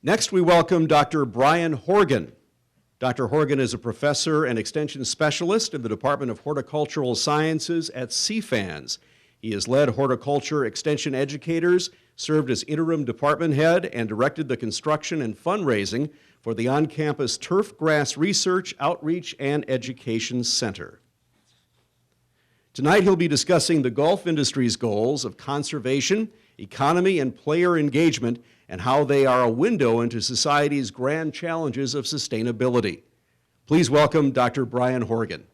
Next, we welcome Dr. Brian Horgan. Dr. Horgan is a professor and extension specialist in the Department of Horticultural Sciences at CFANS. He has led horticulture extension educators, served as interim department head, and directed the construction and fundraising for the on-campus Turf Grass Research, Outreach, and Education Center. Tonight, he'll be discussing the golf industry's goals of conservation, economy, and player engagement, and how they are a window into society's grand challenges of sustainability. Please welcome Dr. Brian Horgan.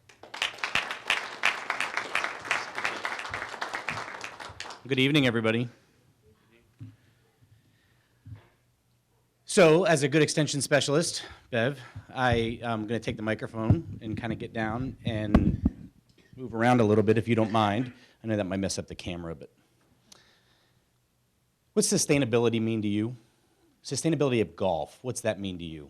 Good evening, everybody. So, as a good extension specialist, Bev, I am going to take the microphone and kind of get down and move around a little bit, if you don't mind. I know that might mess up the camera, but what's sustainability mean to you? Sustainability of golf, what's that mean to you?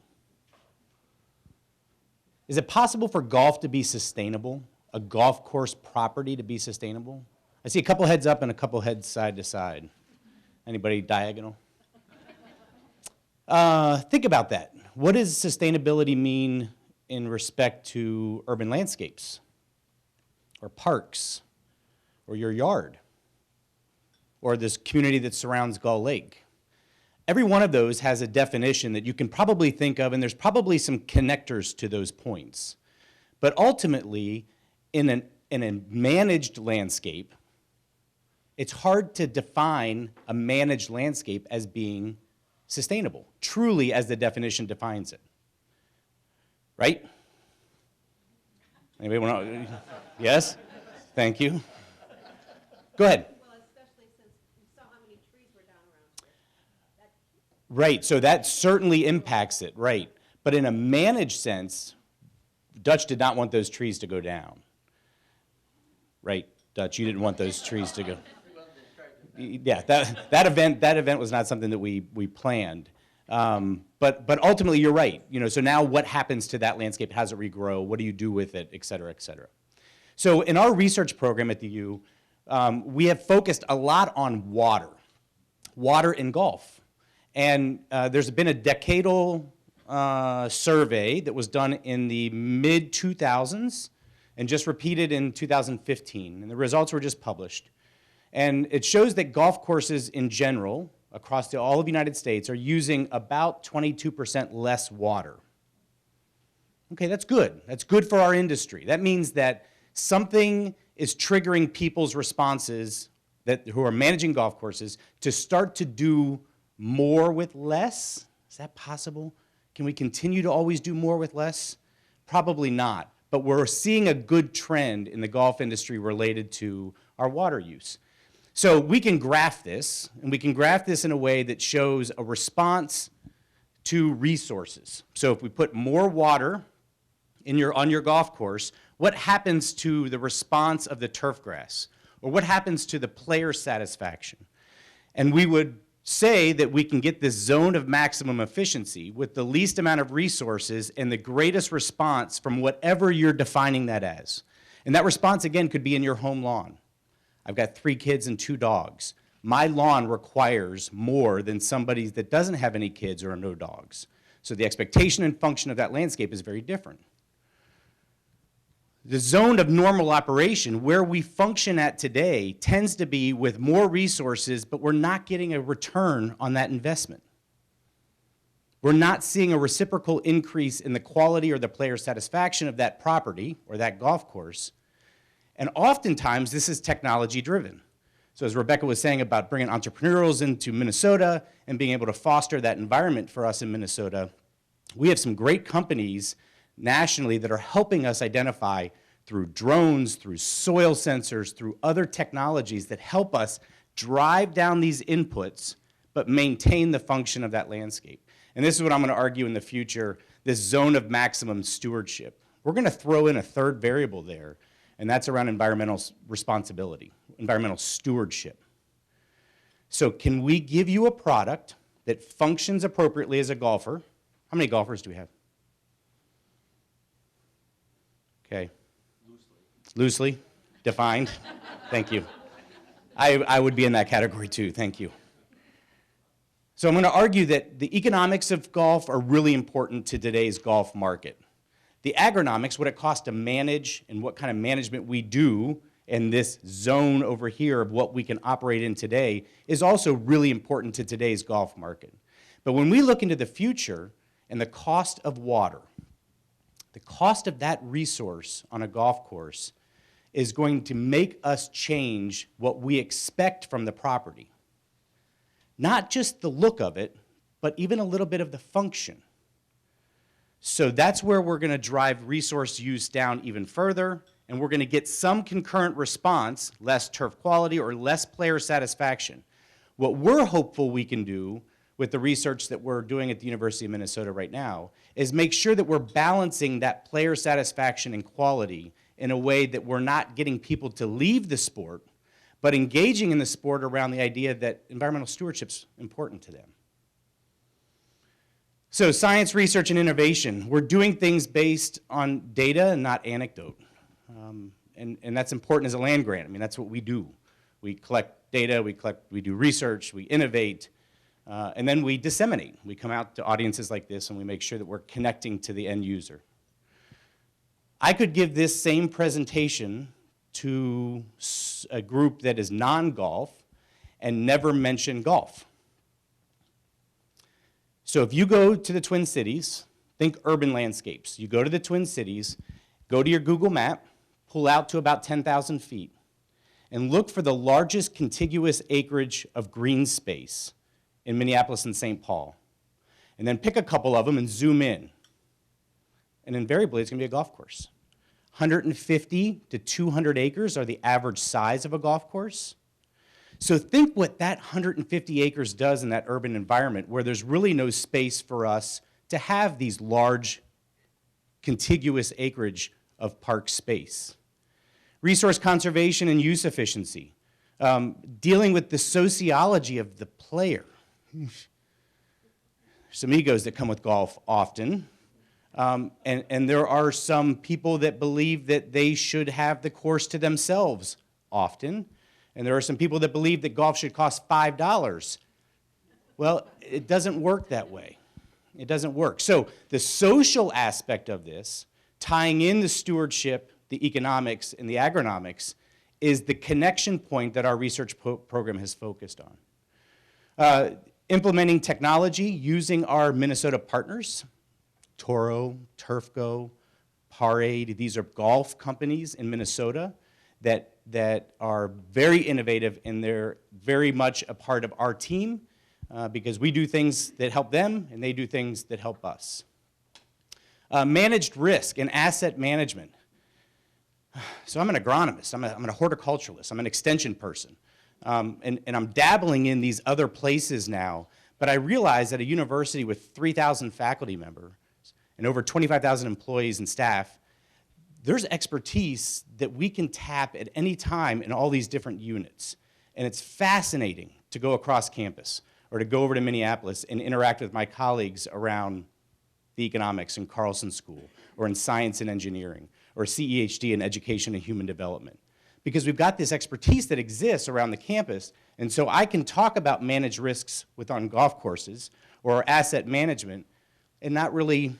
Is it possible for golf to be sustainable? A golf course property to be sustainable? I see a couple heads up and a couple heads side to side. Anybody diagonal? Think about that. What does sustainability mean in respect to urban landscapes, or parks, or your yard, or this community that surrounds Gull Lake? Every one of those has a definition that you can probably think of, and there's probably some connectors to those points. But ultimately, in a managed landscape, it's hard to define a managed landscape as being sustainable, truly as the definition defines it. Right? Anybody want to? Yes? Thank you. Go ahead. Right, so that certainly impacts it, right. But in a managed sense, Dutch did not want those trees to go down. Right, Dutch, you didn't want those trees to go. Yeah, that event was not something that we planned. But ultimately, you're right. So now what happens to that landscape? How does it regrow? What do you do with it, et cetera, et cetera? So in our research program at the U, we have focused a lot on water in golf. And there's been a decadal survey that was done in the mid-2000s and just repeated in 2015. And the results were just published. And it shows that golf courses in general, across all of the United States, are using about 22% less water. Okay, that's good. That's good for our industry. That means that something is triggering people's responses who are managing golf courses to start to do more with less? Is that possible? Can we continue to always do more with less? Probably not. But we're seeing a good trend in the golf industry related to our water use. So we can graph this, and we can graph this in a way that shows a response to resources. So if we put more water on your golf course, what happens to the response of the turf grass? Or what happens to the player satisfaction? And we would say that we can get this zone of maximum efficiency with the least amount of resources and the greatest response from whatever you're defining that as. And that response, again, could be in your home lawn. I've got 3 kids and 2 dogs. My lawn requires more than somebody that doesn't have any kids or no dogs. So the expectation and function of that landscape is very different. The zone of normal operation, where we function at today, tends to be with more resources, but we're not getting a return on that investment. We're not seeing a reciprocal increase in the quality or the player satisfaction of that property or that golf course. And oftentimes, this is technology driven. So as Rebecca was saying about bringing entrepreneurs into Minnesota and being able to foster that environment for us in Minnesota, we have some great companies nationally that are helping us identify through drones, through soil sensors, through other technologies that help us drive down these inputs but maintain the function of that landscape. And this is what I'm going to argue in the future, this zone of maximum stewardship. We're going to throw in a third variable there, and that's around environmental responsibility, environmental stewardship. So can we give you a product that functions appropriately as a golfer? How many golfers do we have? Okay. Loosely defined. Thank you. I would be in that category too. Thank you. So I'm going to argue that the economics of golf are really important to today's golf market. The agronomics, what it costs to manage and what kind of management we do in this zone over here of what we can operate in today, is also really important to today's golf market. But when we look into the future and the cost of water, the cost of that resource on a golf course is going to make us change what we expect from the property. Not just the look of it, but even a little bit of the function. So that's where we're going to drive resource use down even further, and we're going to get some concurrent response, less turf quality or less player satisfaction. What we're hopeful we can do with the research that we're doing at the University of Minnesota right now is make sure that we're balancing that player satisfaction and quality in a way that we're not getting people to leave the sport, but engaging in the sport around the idea that environmental stewardship's important to them. So science, research, and innovation. We're doing things based on data and not anecdote. And that's important as a land grant. I mean, that's what we do. We collect data, we do research, we innovate, and then we disseminate. We come out to audiences like this and we make sure that we're connecting to the end user. I could give this same presentation to a group that is non-golf and never mention golf. So if you go to the Twin Cities, think urban landscapes. You go to the Twin Cities, go to your Google map, pull out to about 10,000 feet, and look for the largest contiguous acreage of green space in Minneapolis and St. Paul. And then pick a couple of them and zoom in. And invariably, it's going to be a golf course. 150 to 200 acres are the average size of a golf course. So think what that 150 acres does in that urban environment where there's really no space for us to have these large, contiguous acreage of park space. Resource conservation and use efficiency. Dealing with the sociology of the player. Some egos that come with golf often. And there are some people that believe that they should have the course to themselves often. And there are some people that believe that golf should cost $5. Well, it doesn't work that way. It doesn't work. So the social aspect of this, tying in the stewardship, the economics, and the agronomics, is the connection point that our research program has focused on. Implementing technology using our Minnesota partners, Toro, Turfco, Parade. These are golf companies in Minnesota that are very innovative, and they're very much a part of our team because we do things that help them and they do things that help us. Managed risk and asset management. So I'm an agronomist, I'm a horticulturalist, I'm an extension person, and I'm dabbling in these other places now, but I realize at a university with 3,000 faculty members and over 25,000 employees and staff, there's expertise that we can tap at any time in all these different units. And it's fascinating to go across campus or to go over to Minneapolis and interact with my colleagues around the economics in Carlson School or in science and engineering or CEHD in education and human development. Because we've got this expertise that exists around the campus, and so I can talk about managed risks on golf courses or asset management and not really,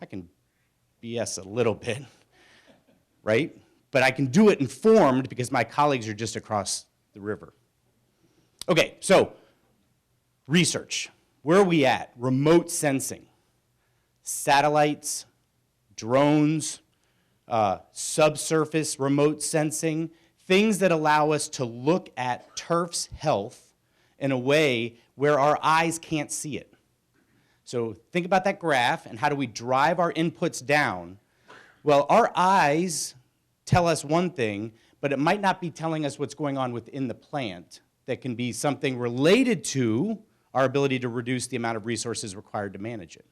I can BS a little bit, right? But I can do it informed because my colleagues are just across the river. Okay, so research. Where are we at? Remote sensing. Satellites, drones, subsurface remote sensing, things that allow us to look at turf's health in a way where our eyes can't see it. So think about that graph and how do we drive our inputs down? Well, our eyes tell us one thing, but it might not be telling us what's going on within the plant that can be something related to our ability to reduce the amount of resources required to manage it.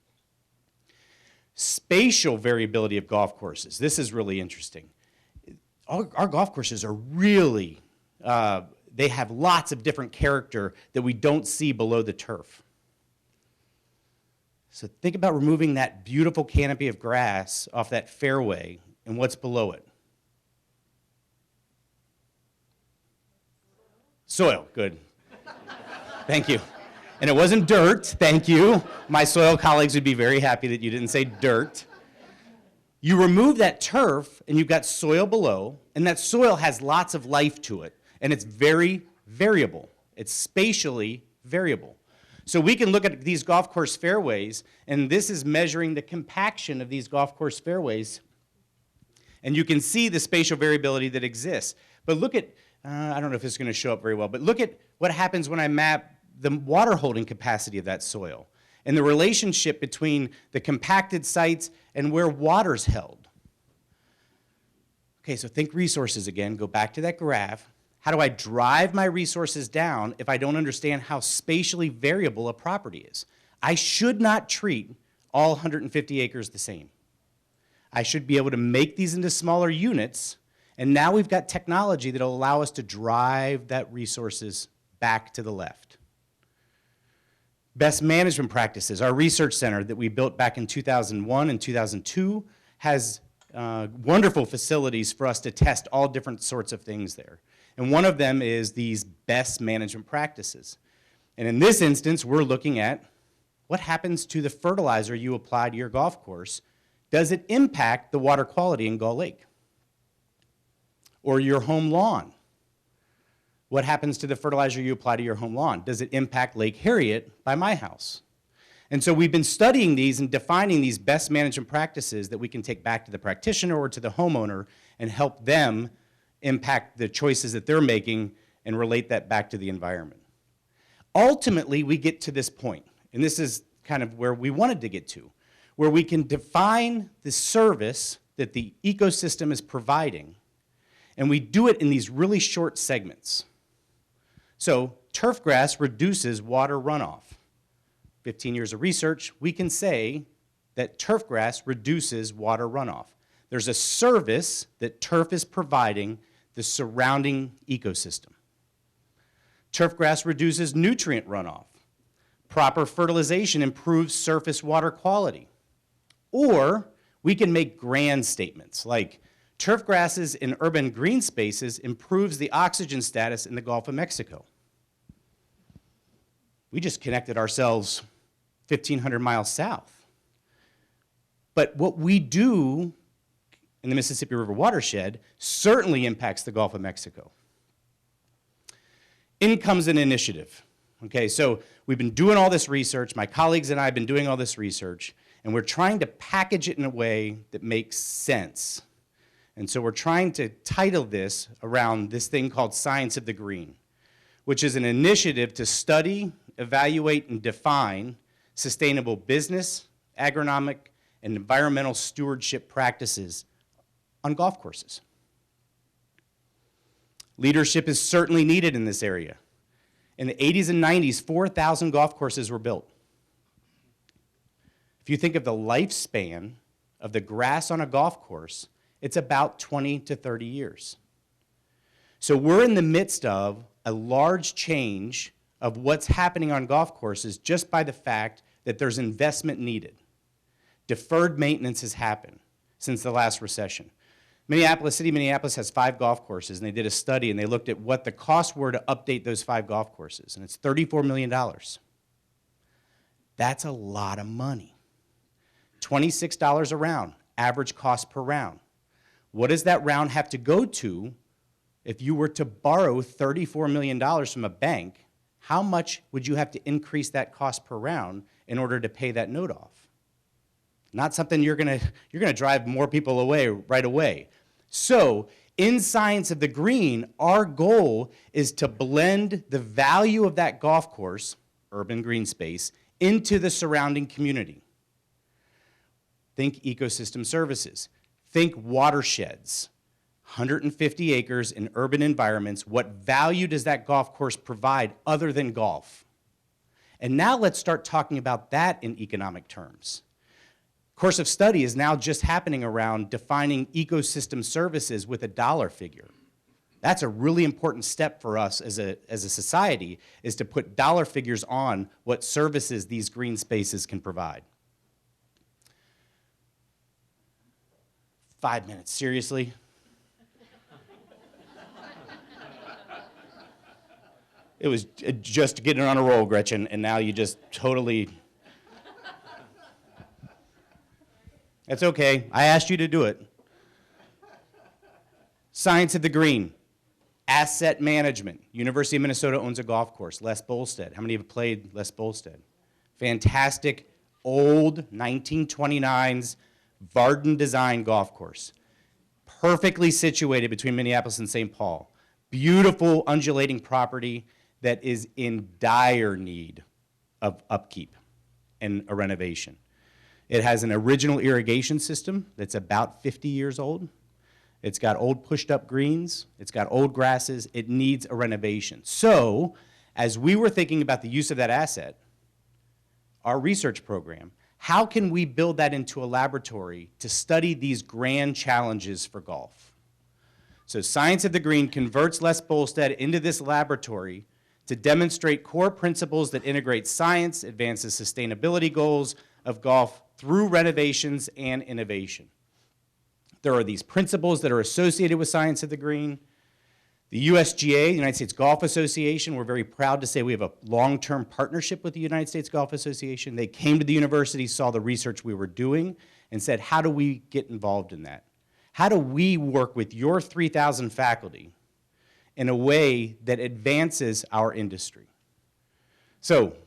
Spatial variability of golf courses. This is really interesting. Our golf courses are really, they have lots of different character that we don't see below the turf. So think about removing that beautiful canopy of grass off that fairway and what's below it. Soil, good. Thank you. And it wasn't dirt, thank you. My soil colleagues would be very happy that you didn't say dirt. You remove that turf and you've got soil below, and that soil has lots of life to it, and it's very variable. It's spatially variable. So we can look at these golf course fairways, and this is measuring the compaction of these golf course fairways, and you can see the spatial variability that exists. But look at, I don't know if it's going to show up very well, but look at what happens when I map the water holding capacity of that soil and the relationship between the compacted sites and where water's held. Okay, so think resources again. Go back to that graph. How do I drive my resources down if I don't understand how spatially variable a property is? I should not treat all 150 acres the same. I should be able to make these into smaller units, and now we've got technology that will allow us to drive that resources back to the left. Best management practices. Our research center that we built back in 2001 and 2002 has wonderful facilities for us to test all different sorts of things there. And one of them is these best management practices. And in this instance, we're looking at what happens to the fertilizer you apply to your golf course. Does it impact the water quality in Gull Lake? Or your home lawn? What happens to the fertilizer you apply to your home lawn? Does it impact Lake Harriet by my house? And so we've been studying these and defining these best management practices that we can take back to the practitioner or to the homeowner and help them impact the choices that they're making and relate that back to the environment. Ultimately, we get to this point, and this is kind of where we wanted to get to, where we can define the service that the ecosystem is providing, and we do it in these really short segments. So turf grass reduces water runoff. 15 years of research, we can say that turf grass reduces water runoff. There's a service that turf is providing the surrounding ecosystem. Turf grass reduces nutrient runoff. Proper fertilization improves surface water quality. Or we can make grand statements like turf grasses in urban green spaces improves the oxygen status in the Gulf of Mexico. We just connected ourselves 1,500 miles south. But what we do in the Mississippi River watershed certainly impacts the Gulf of Mexico. In comes an initiative. Okay, so we've been doing all this research, my colleagues and I have been doing all this research, and we're trying to package it in a way that makes sense. And so we're trying to title this around this thing called Science of the Green, which is an initiative to study, evaluate, and define sustainable business, agronomic, and environmental stewardship practices on golf courses. Leadership is certainly needed in this area. In the 80s and 90s, 4,000 golf courses were built. If you think of the lifespan of the grass on a golf course, it's about 20 to 30 years. So we're in the midst of a large change of what's happening on golf courses just by the fact that there's investment needed. Deferred maintenance has happened since the last recession. Minneapolis has 5 golf courses, and they did a study, and they looked at what the costs were to update those 5 golf courses, and it's $34 million. That's a lot of money. $26 a round, average cost per round. What does that round have to go to if you were to borrow $34 million from a bank? How much would you have to increase that cost per round in order to pay that note off? Not something you're gonna drive more people away right away. So in Science of the Green, our goal is to blend the value of that golf course, urban green space, into the surrounding community. Think ecosystem services. Think watersheds. 150 acres in urban environments. What value does that golf course provide other than golf? And now let's start talking about that in economic terms. Course of study is now just happening around defining ecosystem services with a dollar figure. That's a really important step for us as a society, is to put dollar figures on what services these green spaces can provide. 5 minutes, seriously? It was just getting on a roll, Gretchen, and now you just totally... That's okay. I asked you to do it. Science of the green. Asset management. University of Minnesota owns a golf course, Les Bolstead. How many have played Les Bolstead? Fantastic, old 1929s Varden design golf course. Perfectly situated between Minneapolis and St. Paul. Beautiful, undulating property that is in dire need of upkeep and a renovation. It has an original irrigation system that's about 50 years old. It's got old pushed-up greens. It's got old grasses. It needs a renovation. So, as we were thinking about the use of that asset, our research program, how can we build that into a laboratory to study these grand challenges for golf? So Science of the Green converts Les Bolstead into this laboratory to demonstrate core principles that integrate science, advances sustainability goals of golf through renovations and innovation. There are these principles that are associated with Science of the Green. The USGA, the United States Golf Association, we're very proud to say we have a long-term partnership with the United States Golf Association. They came to the university, saw the research we were doing, and said, how do we get involved in that? How do we work with your 3,000 faculty in a way that advances our industry? So,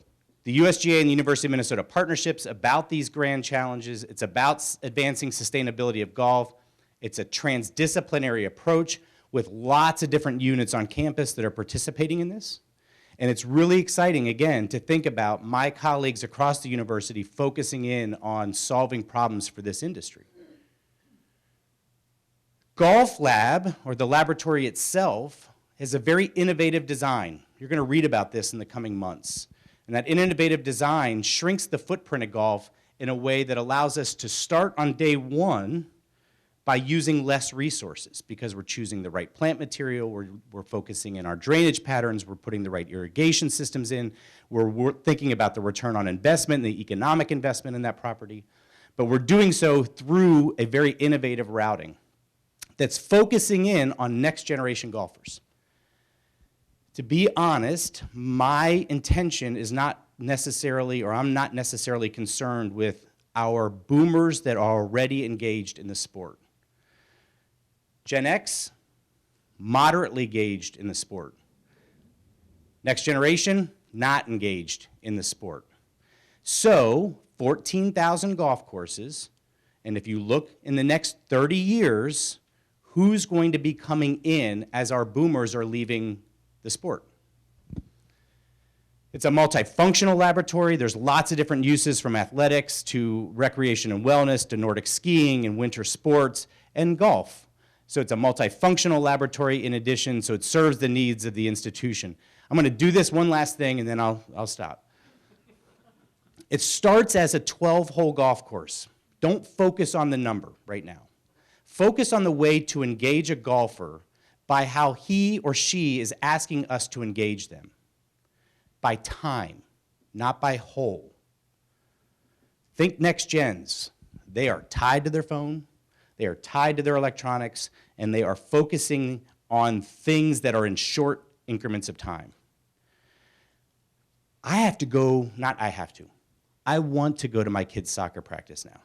the USGA and the University of Minnesota partnerships about these grand challenges. It's about advancing sustainability of golf. It's a transdisciplinary approach with lots of different units on campus that are participating in this. And it's really exciting, again, to think about my colleagues across the university focusing in on solving problems for this industry. Golf Lab, or the laboratory itself, has a very innovative design. You're going to read about this in the coming months. And that innovative design shrinks the footprint of golf in a way that allows us to start on day one by using less resources because we're choosing the right plant material, we're focusing in our drainage patterns, we're putting the right irrigation systems in, we're thinking about the return on investment, the economic investment in that property. But we're doing so through a very innovative routing that's focusing in on next generation golfers. To be honest, my intention is not necessarily, or I'm not necessarily concerned with our boomers that are already engaged in the sport. Gen X, moderately engaged in the sport. Next generation, not engaged in the sport. So, 14,000 golf courses, and if you look in the next 30 years, who's going to be coming in as our boomers are leaving the sport? It's a multifunctional laboratory. There's lots of different uses from athletics to recreation and wellness to Nordic skiing and winter sports and golf. So it's a multifunctional laboratory in addition, so it serves the needs of the institution. I'm going to do this one last thing and then I'll stop. It starts as a 12-hole golf course. Don't focus on the number right now. Focus on the way to engage a golfer by how he or she is asking us to engage them. By time, not by hole. Think next gens. They are tied to their phone, they are tied to their electronics, and they are focusing on things that are in short increments of time. I want to go to my kids' soccer practice now.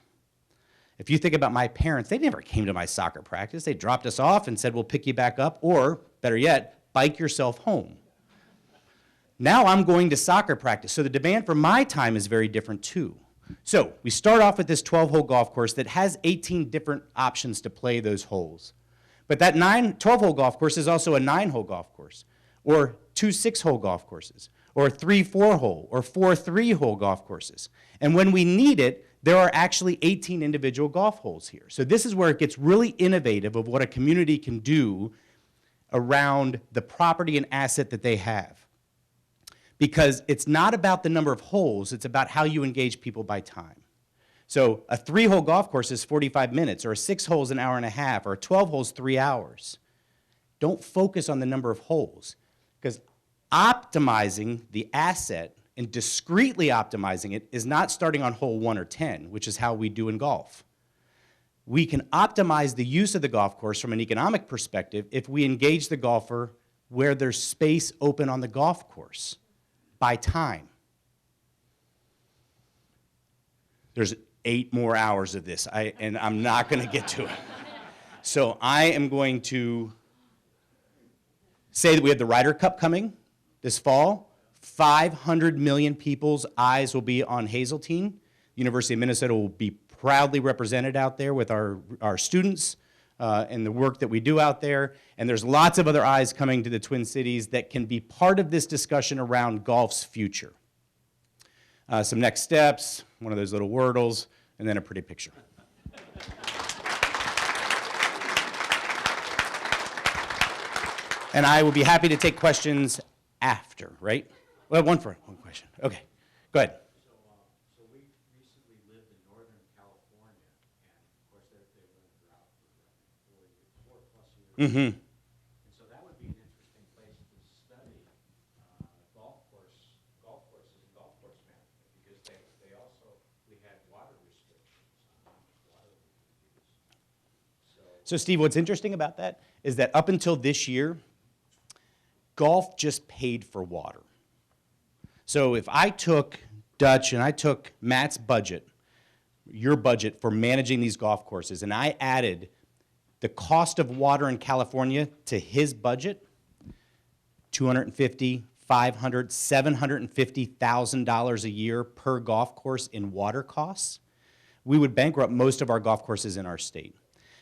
If you think about my parents, they never came to my soccer practice. They dropped us off and said, we'll pick you back up, or better yet, bike yourself home. Now I'm going to soccer practice, so the demand for my time is very different too. So we start off with this 12-hole golf course that has 18 different options to play those holes. But that 12-hole golf course is also a 9-hole golf course, or 2 6-hole golf courses, or 3 4-hole, or 4 3-hole golf courses. And when we need it, there are actually 18 individual golf holes here. So this is where it gets really innovative of what a community can do around the property and asset that they have. Because it's not about the number of holes, it's about how you engage people by time. So a 3-hole golf course is 45 minutes, or a 6 holes an hour and a half, or a 12 holes 3 hours. Don't focus on the number of holes, because optimizing the asset and discretely optimizing it is not starting on hole 1 or 10, which is how we do in golf. We can optimize the use of the golf course from an economic perspective if we engage the golfer where there's space open on the golf course by time. There's 8 more hours of this, and I'm not going to get to it. So I am going to say that we have the Ryder Cup coming this fall. 500 million people's eyes will be on Hazeltine. University of Minnesota will be proudly represented out there with our students and the work that we do out there. And there's lots of other eyes coming to the Twin Cities that can be part of this discussion around golf's future. Some next steps, one of those little wordles, and then a pretty picture. And I will be happy to take questions after, right? Well, one question. Okay, go ahead. So we recently lived in Northern California, and of course they were in a drought for 4+ years. Mm-hmm. And so that would be an interesting place to study golf courses and golf course management, because we had water restrictions on how much water we could use. So Steve, what's interesting about that is that up until this year, golf just paid for water. So if I took Dutch and I took Matt's budget, your budget for managing these golf courses, and I added the cost of water in California to his budget, $250,000, $500,000, $750,000 a year per golf course in water costs, we would bankrupt most of our golf courses in our state.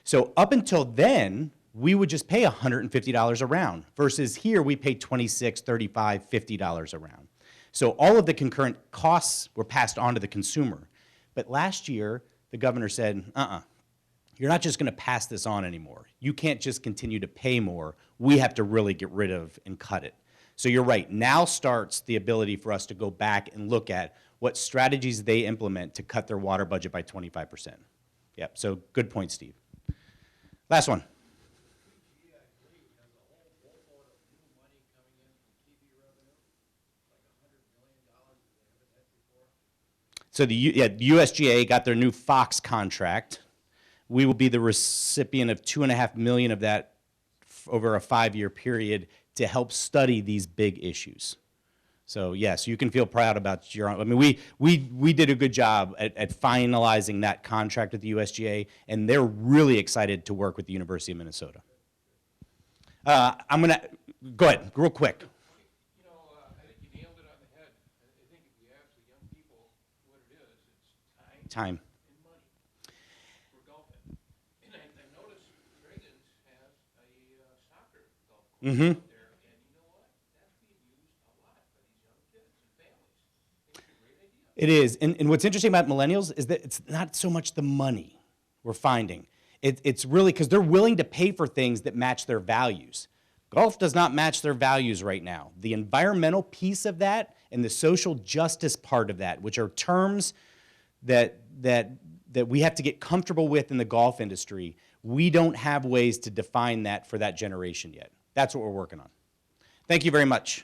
So up until then, we would just pay $150 a round, versus here we pay $26, $35, $50 a round. So all of the concurrent costs were passed on to the consumer. But last year, the governor said, you're not just going to pass this on anymore. You can't just continue to pay more. We have to really get rid of and cut it. So you're right. Now starts the ability for us to go back and look at what strategies they implement to cut their water budget by 25%. Yep, so good point, Steve. Last one. So the USGA got their new Fox contract. We will be the recipient of $2.5 million of that over a 5-year period to help study these big issues. So yes, you can feel proud about your own. I mean, we did a good job at finalizing that contract with the USGA, and they're really excited to work with the University of Minnesota. I'm gonna go ahead real quick. I think you nailed it on the head. I think if you ask the young people what it is, it's Time. and money for golfing. And I noticed Reagan's has a soccer golf course out there, and you know what? That's being used a lot by these young kids and families. It's a great idea. It is, and what's interesting about millennials is that it's not so much the money we're finding. It's really because they're willing to pay for things that match their values. Golf does not match their values right now. The environmental piece of that and the social justice part of that, which are terms that we have to get comfortable with in the golf industry, we don't have ways to define that for that generation yet. That's what we're working on. Thank you very much.